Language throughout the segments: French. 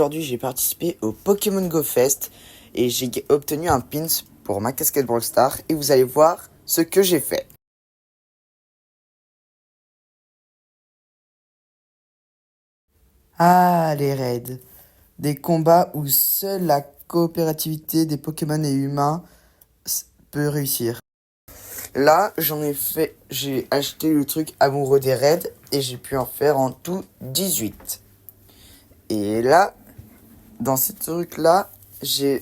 aujourd'hui j'ai participé au Pokémon Go Fest et j'ai obtenu un pins pour ma casquette Brawl Stars et vous allez voir ce que j'ai fait. Ah, les raids. Des combats où seule la coopérativité des Pokémon et humains peut réussir. Là, j'ai acheté le truc amoureux des raids et j'ai pu en faire en tout 18. Et là, dans ces trucs-là,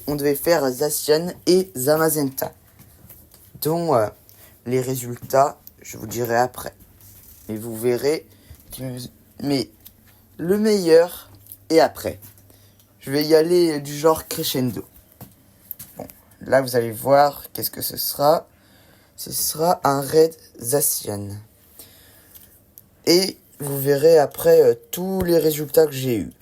on devait faire Zacian et Zamazenta, dont les résultats, je vous dirai après. Et vous verrez, mais le meilleur est après. Je vais y aller du genre crescendo. Bon, là vous allez voir qu'est-ce que ce sera. Ce sera un raid Zacian. Et vous verrez après tous les résultats que j'ai eus.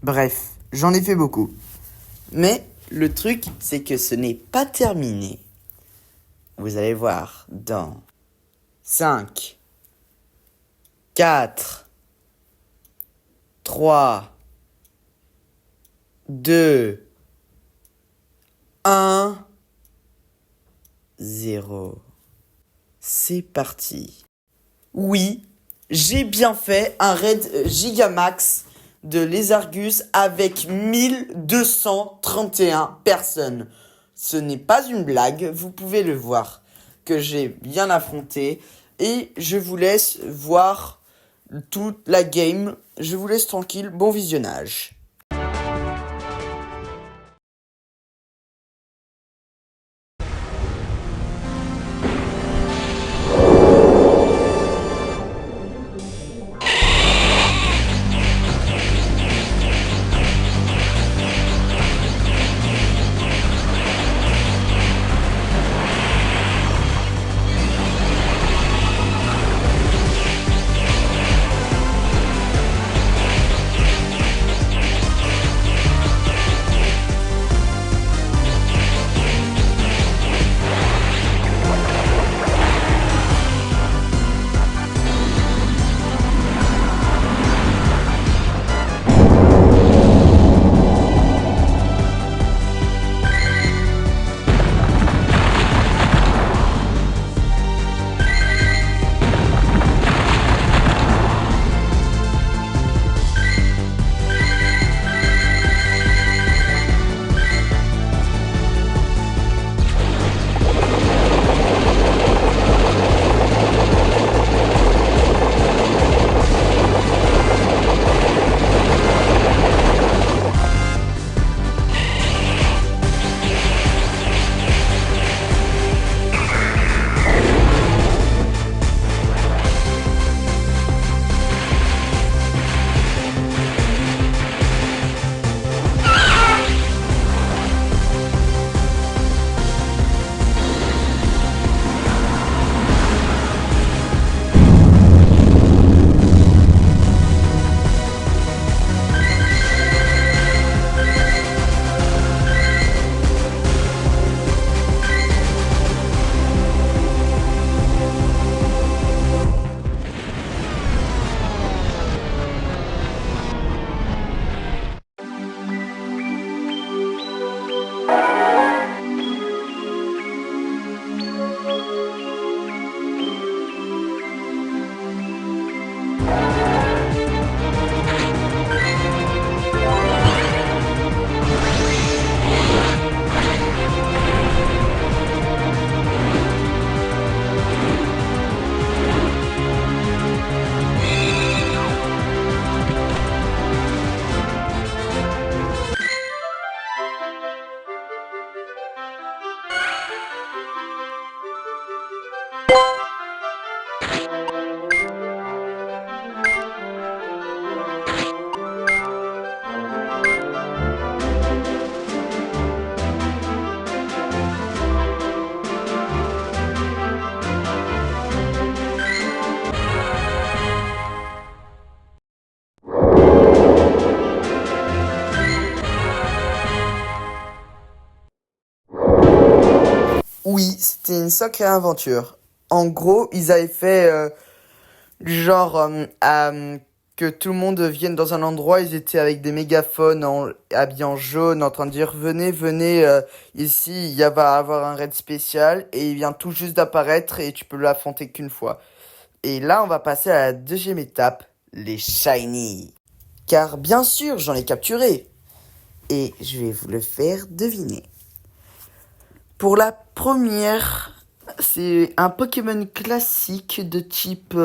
Bref, j'en ai fait beaucoup. Mais le truc, c'est que ce n'est pas terminé. Vous allez voir dans 5, 4, 3, 2, 1, 0. C'est parti. Oui, j'ai bien fait un raid Gigamax de Lézargus avec 1231 personnes. Ce n'est pas une blague, vous pouvez le voir, que j'ai bien affronté. Et je vous laisse voir toute la game. Je vous laisse tranquille, bon visionnage. c'était une sacrée aventure. En gros, ils avaient fait genre que tout le monde vienne dans un endroit. Ils étaient avec des mégaphones habillés en jaune en train de dire venez, venez, ici va avoir un raid spécial et il vient tout juste d'apparaître et tu peux l'affronter qu'une fois. Et là, on va passer à la deuxième étape, les shiny. Car bien sûr, j'en ai capturé. Et je vais vous le faire deviner. Pour la première, c'est un Pokémon classique de type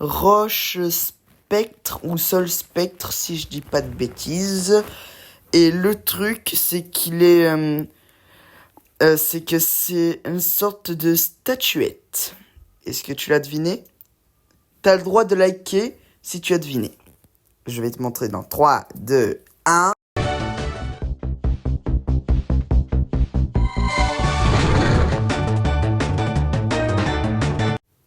roche spectre ou sol spectre, si je dis pas de bêtises. Et le truc, c'est c'est que c'est une sorte de statuette. Est-ce que tu l'as deviné? T'as le droit de liker si tu as deviné. Je vais te montrer dans 3, 2, 1.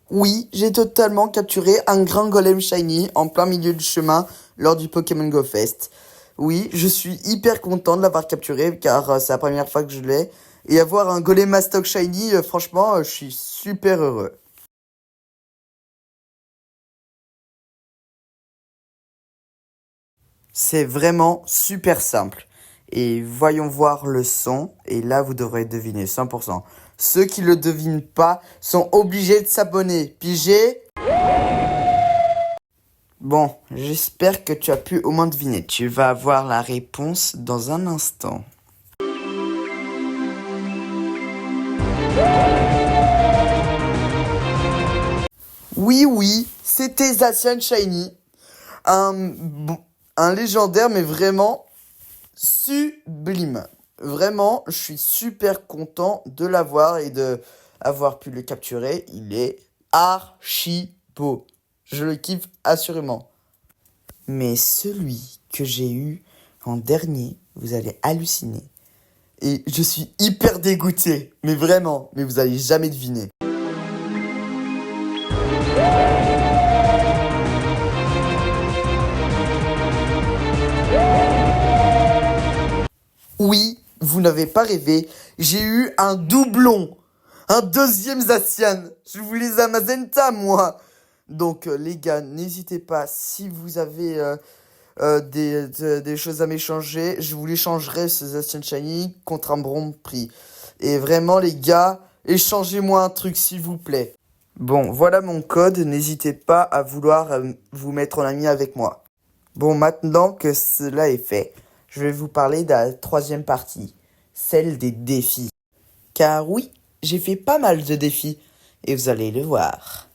Oui, j'ai totalement capturé un grand golem shiny en plein milieu du chemin lors du Pokémon Go Fest. Oui, je suis hyper content de l'avoir capturé car c'est la première fois que je l'ai. Et avoir un golem Mastoc shiny, franchement, je suis super heureux. C'est vraiment super simple. Et voyons voir le son. Et là, vous devrez deviner 100%. Ceux qui le devinent pas sont obligés de s'abonner. Pigé? Bon, j'espère que tu as pu au moins deviner. Tu vas avoir la réponse dans un instant. Oui, c'était Zacian Shiny. Un légendaire, mais vraiment sublime. Vraiment, je suis super content de l'avoir et de avoir pu le capturer. Il est archi beau. Je le kiffe assurément. Mais celui que j'ai eu en dernier, vous allez halluciner. Et je suis hyper dégoûté. Mais vraiment, mais vous allez jamais deviner. Oui, vous n'avez pas rêvé, j'ai eu un doublon, un deuxième Zacian. Je voulais un Magenta, moi. Donc les gars, n'hésitez pas, si vous avez des choses à m'échanger, je vous l'échangerai ce Zacian Shiny contre un bon prix. Et vraiment les gars, échangez-moi un truc s'il vous plaît. Bon, voilà mon code, n'hésitez pas à vouloir vous mettre en ami avec moi. Bon, maintenant que cela est fait, je vais vous parler de la troisième partie, celle des défis. Car oui, j'ai fait pas mal de défis, et vous allez le voir.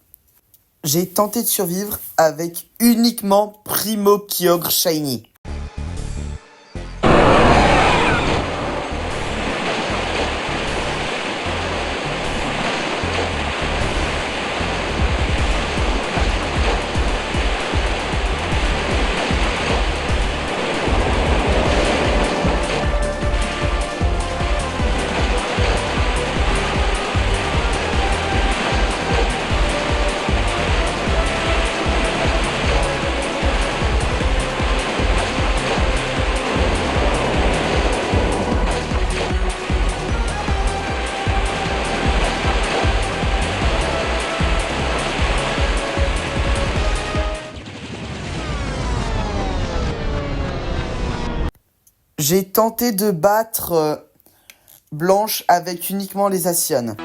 J'ai tenté de survivre avec uniquement Primo Kyogre Shiny. J'ai tenté de battre Blanche avec uniquement les Asianes.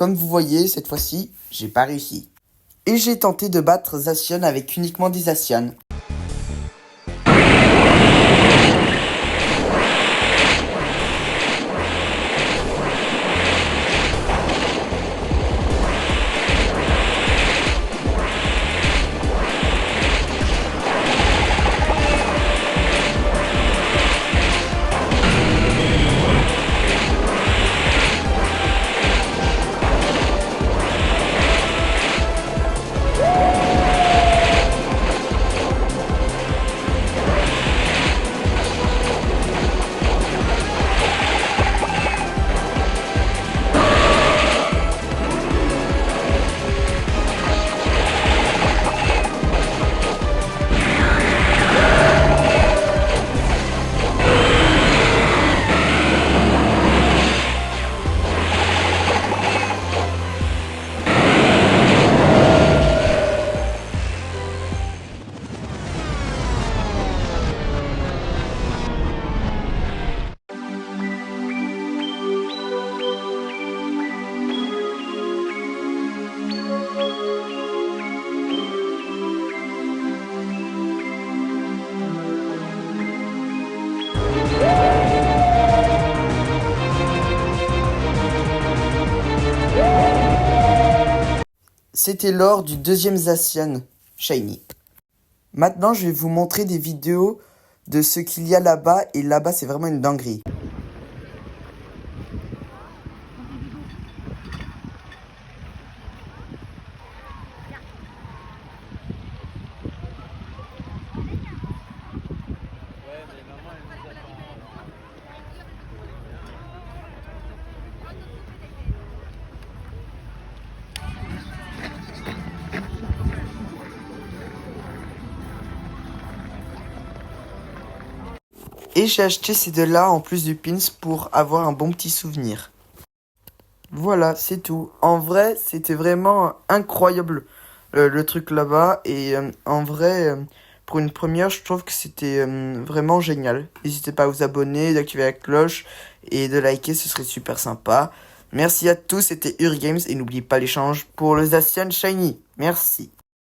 comme vous voyez, cette fois-ci, j'ai pas réussi. Et j'ai tenté de battre Zacian avec uniquement des Zacian. C'était lors du deuxième Zacian Shiny. Maintenant, je vais vous montrer des vidéos de ce qu'il y a là-bas. Et là-bas, c'est vraiment une dinguerie. Et j'ai acheté ces deux-là en plus du pins pour avoir un bon petit souvenir. Voilà, c'est tout. En vrai, c'était vraiment incroyable le truc là-bas. Et en vrai, pour une première, je trouve que c'était vraiment génial. N'hésitez pas à vous abonner, d'activer la cloche et de liker, ce serait super sympa. Merci à tous, c'était Urgames et n'oubliez pas l'échange pour le Zacian Shiny. Merci.